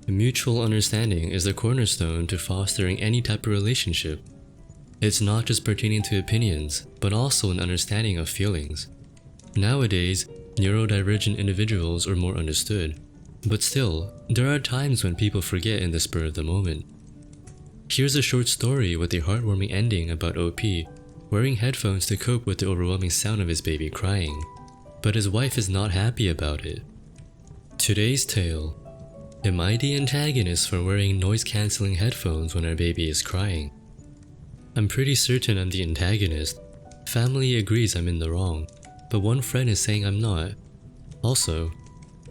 Mutual understanding is the cornerstone to fostering any type of relationship. It's not just pertaining to opinions, but also an understanding of feelings. Nowadays, neurodivergent individuals are more understood, but still, there are times when people forget in the spur of the moment. Here's a short story with a heartwarming ending about OP wearing headphones to cope with the overwhelming sound of his baby crying, but his wife is not happy about it. Today's tale: am I the antagonist for wearing noise-cancelling headphones when our baby is crying? I'm pretty certain I'm the antagonist. Family agrees I'm in the wrong, but one friend is saying I'm not. Also,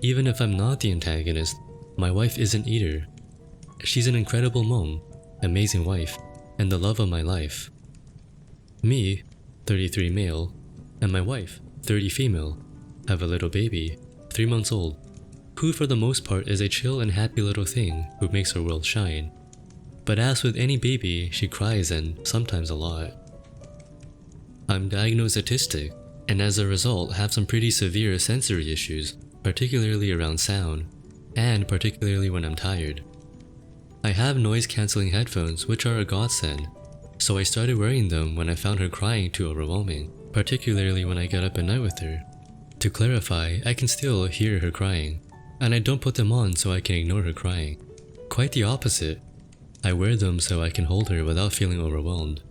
even if I'm not the antagonist, my wife isn't either. She's an incredible mom, amazing wife, and the love of my life. Me, 33 male, and my wife, 30 female, have a little baby, 3 months old, who for the most part is a chill and happy little thing who makes her world shine. But as with any baby, she cries, and sometimes a lot. I'm diagnosed autistic, and as a result have some pretty severe sensory issues, particularly around sound, and particularly when I'm tired. I have noise-cancelling headphones which are a godsend, so I started wearing them when I found her crying too overwhelming, particularly when I get up at night with her. To clarify, I can still hear her crying, and I don't put them on so I can ignore her crying. Quite the opposite. I wear them so I can hold her without feeling overwhelmed.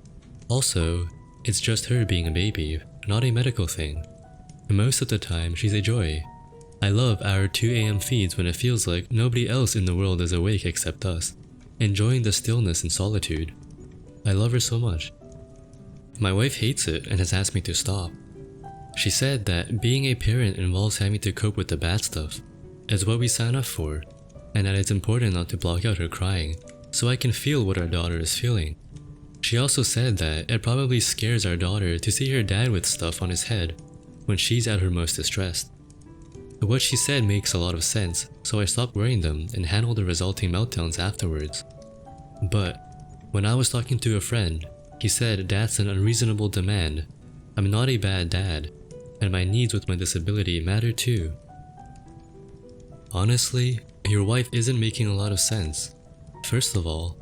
Also, it's just her being a baby, not a medical thing. Most of the time, she's a joy. I love our 2 AM feeds when it feels like nobody else in the world is awake except us, enjoying the stillness and solitude. I love her so much. My wife hates it and has asked me to stop. She said that being a parent involves having to cope with the bad stuff. It's what we sign up for, and that it's important not to block out her crying, so I can feel what our daughter is feeling. She also said that it probably scares our daughter to see her dad with stuff on his head when she's at her most distressed. What she said makes a lot of sense, so I stopped wearing them and handled the resulting meltdowns afterwards. But when I was talking to a friend, he said that's an unreasonable demand. I'm not a bad dad, and my needs with my disability matter too. Honestly, your wife isn't making a lot of sense. First of all,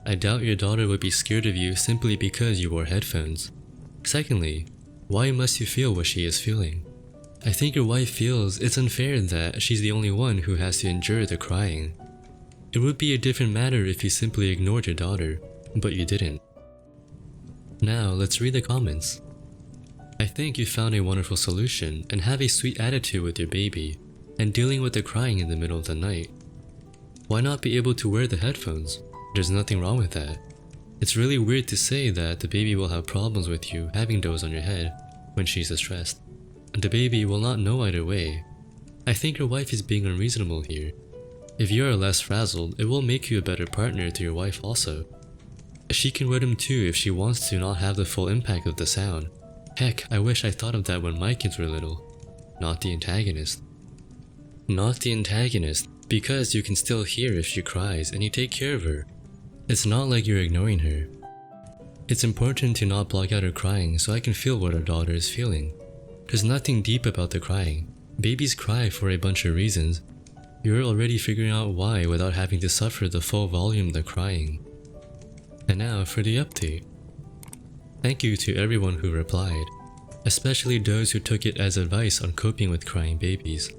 I doubt your daughter would be scared of you simply because you wore headphones. Secondly, why must you feel what she is feeling? I think your wife feels it's unfair that she's the only one who has to endure the crying. It would be a different matter if you simply ignored your daughter, but you didn't. Now let's read the comments. I think you found a wonderful solution and have a sweet attitude with your baby and dealing with the crying in the middle of the night. Why not be able to wear the headphones? There's nothing wrong with that. It's really weird to say that the baby will have problems with you having those on your head when she's distressed. The baby will not know either way. I think your wife is being unreasonable here. If you are less frazzled, it will make you a better partner to your wife also. She can wear them too if she wants to not have the full impact of the sound. Heck, I wish I thought of that when my kids were little. Not the antagonist. Not the antagonist, because you can still hear if she cries and you take care of her. It's not like you're ignoring her. It's important to not block out her crying so I can feel what our daughter is feeling. There's nothing deep about the crying. Babies cry for a bunch of reasons. You're already figuring out why without having to suffer the full volume of the crying. And now for the update. Thank you to everyone who replied, especially those who took it as advice on coping with crying babies.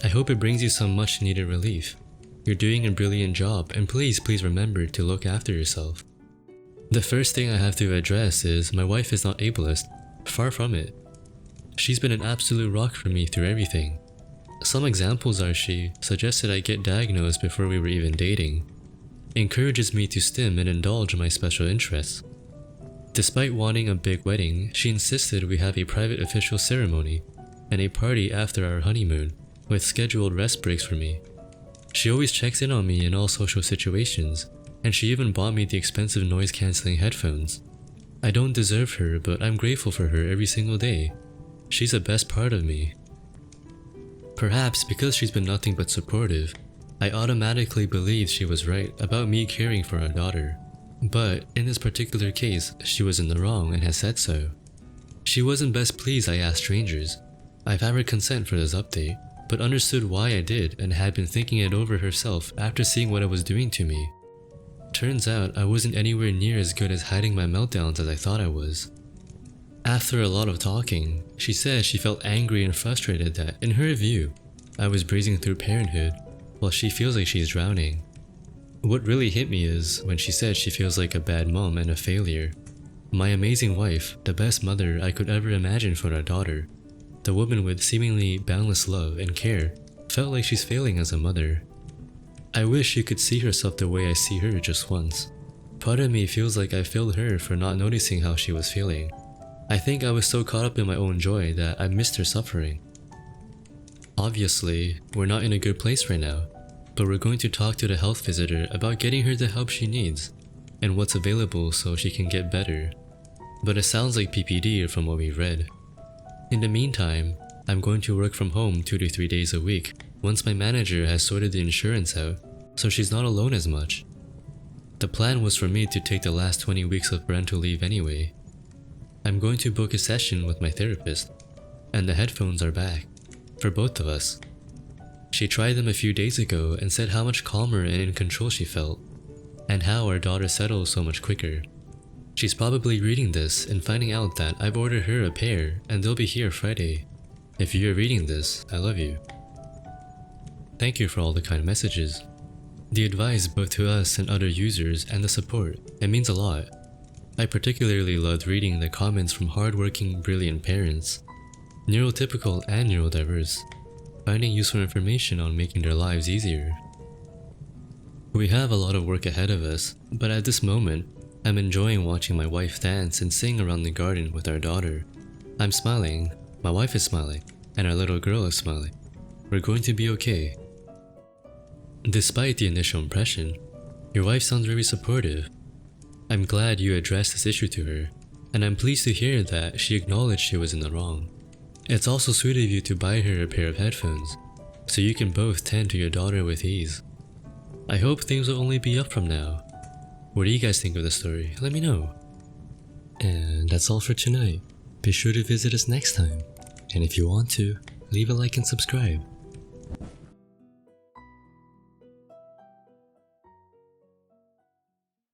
I hope it brings you some much needed relief. You're doing a brilliant job, and please remember to look after yourself. The first thing I have to address is my wife is not ableist. Far from it. She's been an absolute rock for me through everything. Some examples are she suggested I get diagnosed before we were even dating, encourages me to stim and indulge my special interests. Despite wanting a big wedding, she insisted we have a private official ceremony and a party after our honeymoon, with scheduled rest breaks for me. She always checks in on me in all social situations, and she even bought me the expensive noise-cancelling headphones. I don't deserve her, but I'm grateful for her every single day. She's the best part of me. Perhaps because she's been nothing but supportive, I automatically believed she was right about me caring for our daughter. But in this particular case, she was in the wrong and has said so. She wasn't best pleased I asked strangers. I've had her consent for this update. but understood why I did and had been thinking it over herself after seeing what it was doing to me. Turns out I wasn't anywhere near as good as hiding my meltdowns as I thought I was. After a lot of talking, she said she felt angry and frustrated that, in her view, I was breezing through parenthood while she feels like she's drowning. What really hit me is when she said she feels like a bad mom and a failure. My amazing wife, the best mother I could ever imagine for our daughter, the woman with seemingly boundless love and care, felt like she's failing as a mother. I wish she could see herself the way I see her just once. Part of me feels like I failed her for not noticing how she was feeling. I think I was so caught up in my own joy that I missed her suffering. Obviously, we're not in a good place right now, but we're going to talk to the health visitor about getting her the help she needs and what's available so she can get better. But it sounds like PPD from what we've read. In the meantime, I'm going to work from home 2 to 3 days a week once my manager has sorted the insurance out, so she's not alone as much. The plan was for me to take the last 20 weeks of parental leave anyway. I'm going to book a session with my therapist, and the headphones are back, for both of us. She tried them a few days ago and said how much calmer and in control she felt, and how our daughter settled so much quicker. She's probably reading this and finding out that I've ordered her a pair and they'll be here Friday. If you're reading this, I love you. Thank you for all the kind messages. The advice both to us and other users and the support, it means a lot. I particularly loved reading the comments from hardworking, brilliant parents, neurotypical and neurodiverse, finding useful information on making their lives easier. We have a lot of work ahead of us, but at this moment, I'm enjoying watching my wife dance and sing around the garden with our daughter. I'm smiling, my wife is smiling, and our little girl is smiling. We're going to be okay. Despite the initial impression, your wife sounds very supportive. I'm glad you addressed this issue to her, and I'm pleased to hear that she acknowledged she was in the wrong. It's also sweet of you to buy her a pair of headphones, so you can both tend to your daughter with ease. I hope things will only be up from now. What do you guys think of the story? Let me know. And that's all for tonight. Be sure to visit us next time, and if you want to, leave a like and subscribe.